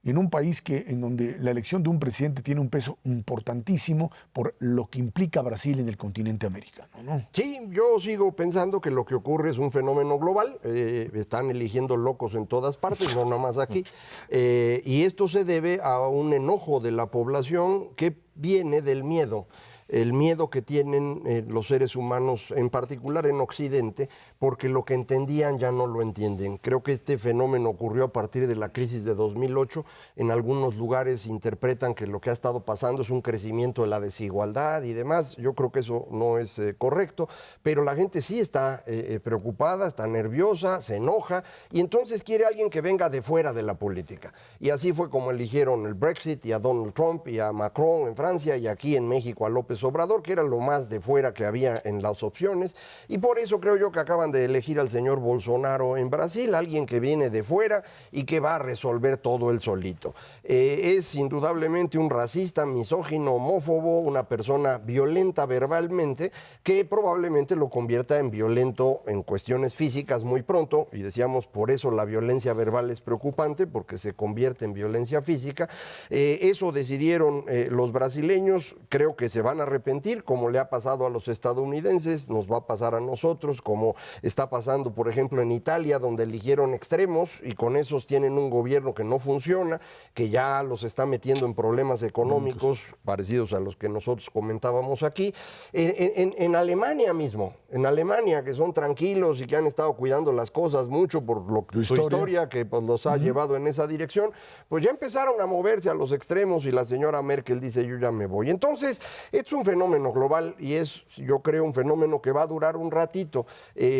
en un país en donde la elección de un presidente tiene un peso importantísimo por lo que implica Brasil en el continente americano, ¿no? Sí, yo sigo pensando que lo que ocurre es un fenómeno global. Están eligiendo locos en todas partes, no nada más aquí. Y esto se debe a un enojo de la población que viene del miedo. El miedo que tienen los seres humanos, en particular en Occidente, porque lo que entendían ya no lo entienden. Creo que este fenómeno ocurrió a partir de la crisis de 2008. En algunos lugares interpretan que lo que ha estado pasando es un crecimiento de la desigualdad y demás. Yo creo que eso no es correcto, pero la gente sí está preocupada, está nerviosa, se enoja y entonces quiere alguien que venga de fuera de la política. Y así fue como eligieron el Brexit y a Donald Trump y a Macron en Francia y aquí en México a López Obrador, que era lo más de fuera que había en las opciones, y por eso creo yo que acaban de elegir al señor Bolsonaro en Brasil, alguien que viene de fuera y que va a resolver todo él solito. Es indudablemente un racista, misógino, homófobo, una persona violenta verbalmente, que probablemente lo convierta en violento en cuestiones físicas muy pronto, y decíamos por eso la violencia verbal es preocupante, porque se convierte en violencia física. Eso decidieron los brasileños, creo que se van a arrepentir, como le ha pasado a los estadounidenses, nos va a pasar a nosotros, como está pasando, por ejemplo, en Italia, donde eligieron extremos y con esos tienen un gobierno que no funciona, que ya los está metiendo en problemas económicos parecidos a los que nosotros comentábamos aquí. En Alemania mismo, en Alemania, que son tranquilos y que han estado cuidando las cosas mucho por su historia que pues, los ha llevado en esa dirección, pues ya empezaron a moverse a los extremos y la señora Merkel dice, yo ya me voy. Entonces, es un fenómeno global y es, yo creo, un fenómeno que va a durar un ratito.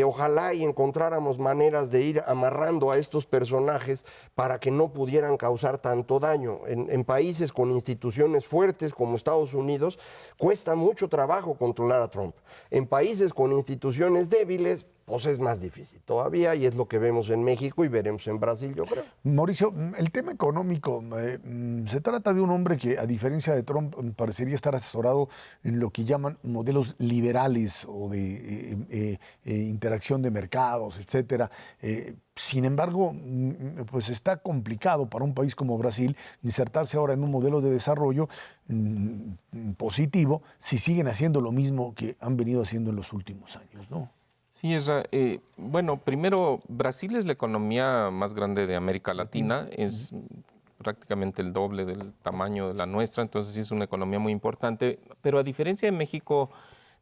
Ojalá y encontráramos maneras de ir amarrando a estos personajes para que no pudieran causar tanto daño. En países con instituciones fuertes como Estados Unidos, cuesta mucho trabajo controlar a Trump. En países con instituciones débiles, pues es más difícil todavía, y es lo que vemos en México y veremos en Brasil, yo creo. Mauricio, el tema económico, se trata de un hombre que, a diferencia de Trump, parecería estar asesorado en lo que llaman modelos liberales o de interacción de mercados, etcétera. Sin embargo, pues está complicado para un país como Brasil insertarse ahora en un modelo de desarrollo positivo si siguen haciendo lo mismo que han venido haciendo en los últimos años, ¿no? Sí, bueno, primero, Brasil es la economía más grande de América Latina, es prácticamente el doble del tamaño de la nuestra, entonces sí es una economía muy importante, pero a diferencia de México,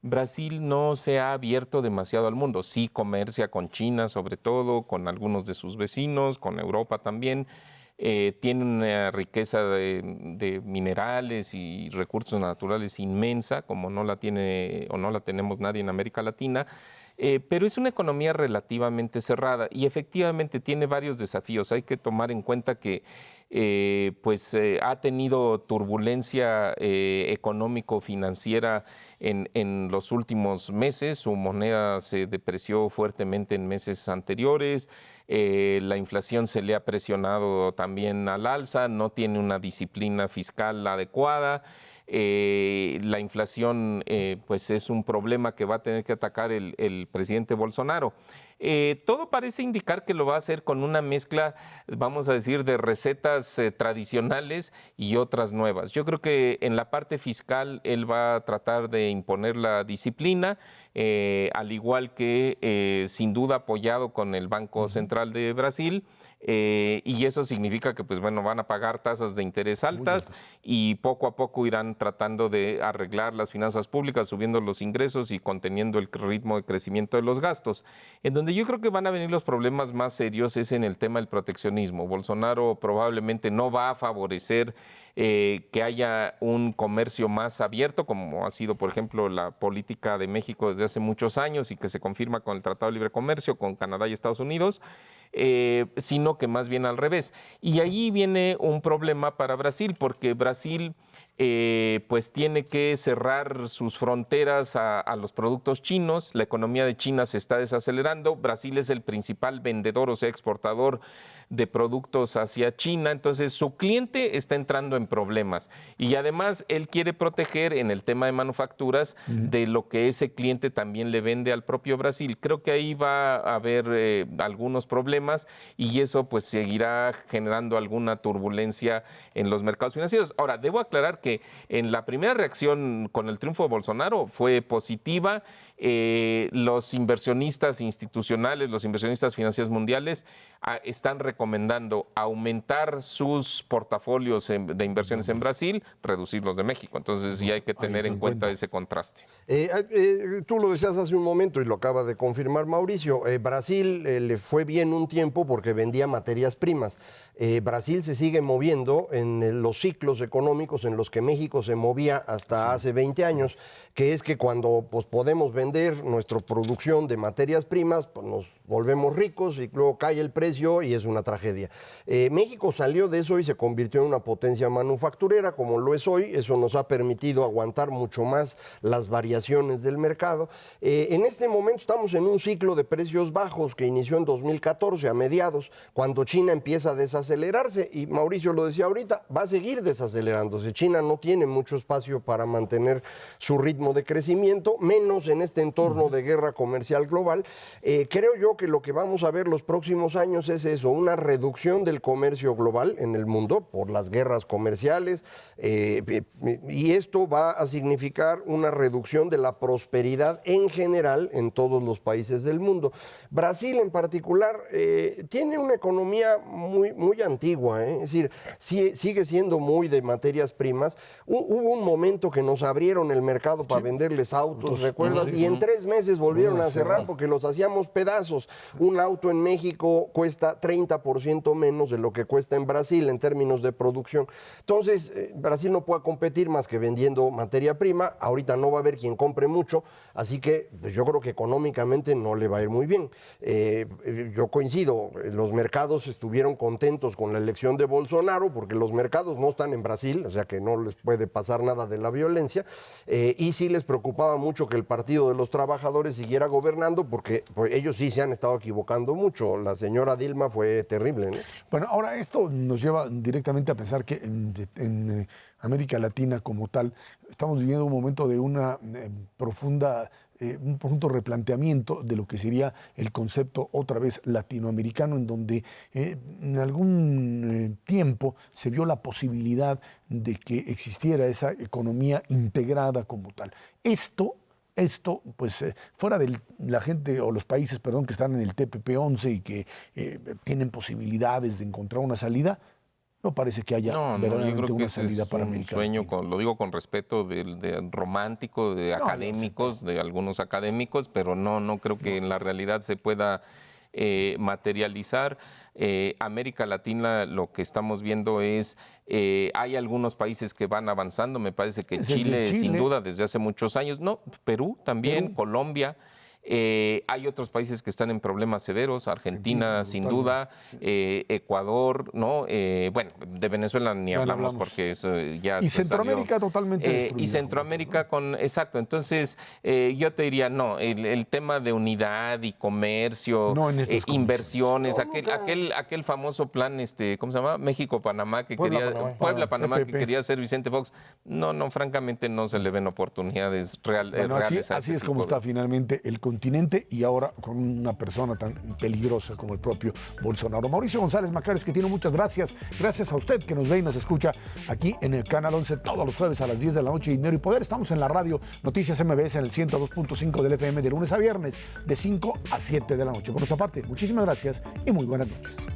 Brasil no se ha abierto demasiado al mundo, sí comercia con China sobre todo, con algunos de sus vecinos, con Europa también. Tiene una riqueza de minerales y recursos naturales inmensa, como no la tiene o no la tenemos nadie en América Latina. Pero es una economía relativamente cerrada y efectivamente tiene varios desafíos. Hay que tomar en cuenta que ha tenido turbulencia económico-financiera en los últimos meses. Su moneda se depreció fuertemente en meses anteriores. La inflación se le ha presionado también al alza. No tiene una disciplina fiscal adecuada. La inflación pues es un problema que va a tener que atacar el presidente Bolsonaro. Todo parece indicar que lo va a hacer con una mezcla, vamos a decir, de recetas tradicionales y otras nuevas. Yo creo que en la parte fiscal él va a tratar de imponer la disciplina, al igual que sin duda apoyado con el Banco Central de Brasil. Y eso significa que, pues bueno, van a pagar tasas de interés altas y poco a poco irán tratando de arreglar las finanzas públicas, subiendo los ingresos y conteniendo el ritmo de crecimiento de los gastos. En donde yo creo que van a venir los problemas más serios es en el tema del proteccionismo. Bolsonaro probablemente no va a favorecer que haya un comercio más abierto, como ha sido, por ejemplo, la política de México desde hace muchos años y que se confirma con el Tratado de Libre Comercio con Canadá y Estados Unidos. Sino que más bien al revés. Y ahí viene un problema para Brasil, porque Brasil pues tiene que cerrar sus fronteras a los productos chinos. La economía de China se está desacelerando. Brasil es el principal vendedor, o sea, exportador de productos hacia China. Entonces, su cliente está entrando en problemas. Y además, él quiere proteger en el tema de manufacturas de lo que ese cliente también le vende al propio Brasil. Creo que ahí va a haber algunos problemas y eso pues seguirá generando alguna turbulencia en los mercados financieros. Ahora, debo aclarar que en la primera reacción con el triunfo de Bolsonaro fue positiva. Los inversionistas institucionales, los inversionistas financieros mundiales están recomendando aumentar sus portafolios de inversiones en Brasil, reducir los de México. Entonces sí hay que tener en cuenta ese contraste. Tú lo decías hace un momento y lo acaba de confirmar Mauricio. Brasil le fue bien un tiempo porque vendía materias primas. Brasil se sigue moviendo en los ciclos económicos en los que México se movía hasta hace 20 años, que es que cuando pues, podemos vender nuestra producción de materias primas, pues nos volvemos ricos y luego cae el precio y es una tragedia. México salió de eso y se convirtió en una potencia manufacturera como lo es hoy. Eso nos ha permitido aguantar mucho más las variaciones del mercado. En este momento estamos en un ciclo de precios bajos que inició en 2014 a mediados, cuando China empieza a desacelerarse y Mauricio lo decía ahorita, va a seguir desacelerándose. China no tiene mucho espacio para mantener su ritmo de crecimiento, menos en este entorno de guerra comercial global. Creo yo que lo que vamos a ver los próximos años es eso, una reducción del comercio global en el mundo por las guerras comerciales y esto va a significar una reducción de la prosperidad en general en todos los países del mundo. Brasil en particular tiene una economía muy antigua, es decir, sigue siendo muy de materias primas, más. Hubo un momento que nos abrieron el mercado para venderles autos, ¿recuerdas? Y en 3 meses volvieron a cerrar porque los hacíamos pedazos. Un auto en México cuesta 30% menos de lo que cuesta en Brasil en términos de producción. Entonces, Brasil no puede competir más que vendiendo materia prima. Ahorita no va a haber quien compre mucho, así que pues, yo creo que económicamente no le va a ir muy bien. Yo coincido, los mercados estuvieron contentos con la elección de Bolsonaro porque los mercados no están en Brasil, o sea que no les puede pasar nada de la violencia, y sí les preocupaba mucho que el Partido de los Trabajadores siguiera gobernando porque pues, ellos sí se han estado equivocando mucho. La señora Dilma fue terrible, ¿no? Bueno, ahora esto nos lleva directamente a pensar que en América Latina como tal estamos viviendo un momento de una un profundo replanteamiento de lo que sería el concepto otra vez latinoamericano, en donde en algún tiempo se vio la posibilidad de que existiera esa economía integrada como tal. Esto, pues, fuera de la gente o los países, perdón, que están en el TPP-11 y que tienen posibilidades de encontrar una salida, no parece que haya verdaderamente yo creo que una salida para América Latina. Latina. Lo digo con respeto de romántico, de académicos, de algunos académicos, pero no creo que en la realidad se pueda materializar. América Latina, lo que estamos viendo es, hay algunos países que van avanzando, me parece que Chile, sin duda, desde hace muchos años, Perú también, Colombia. Hay otros países que están en problemas severos, Argentina sin duda, Ecuador, bueno, de Venezuela ni hablamos porque eso ya y se Centroamérica salió. totalmente destruida. Y Centroamérica exacto, entonces yo te diría, el tema de unidad y comercio, inversiones, aquel famoso plan, ¿cómo se llama? México-Panamá que Puebla-Panamá que quería hacer Vicente Fox, francamente no se le ven oportunidades reales. Así es como está finalmente el continente y ahora con una persona tan peligrosa como el propio Bolsonaro. Mauricio González Macares, que tiene muchas gracias. Gracias a usted que nos ve y nos escucha aquí en el Canal 11 todos los jueves a las 10 de la noche. Dinero y Poder. Estamos en la radio Noticias MBS en el 102.5 del FM de lunes a viernes de 5 a 7 de la noche. Por nuestra parte, muchísimas gracias y muy buenas noches.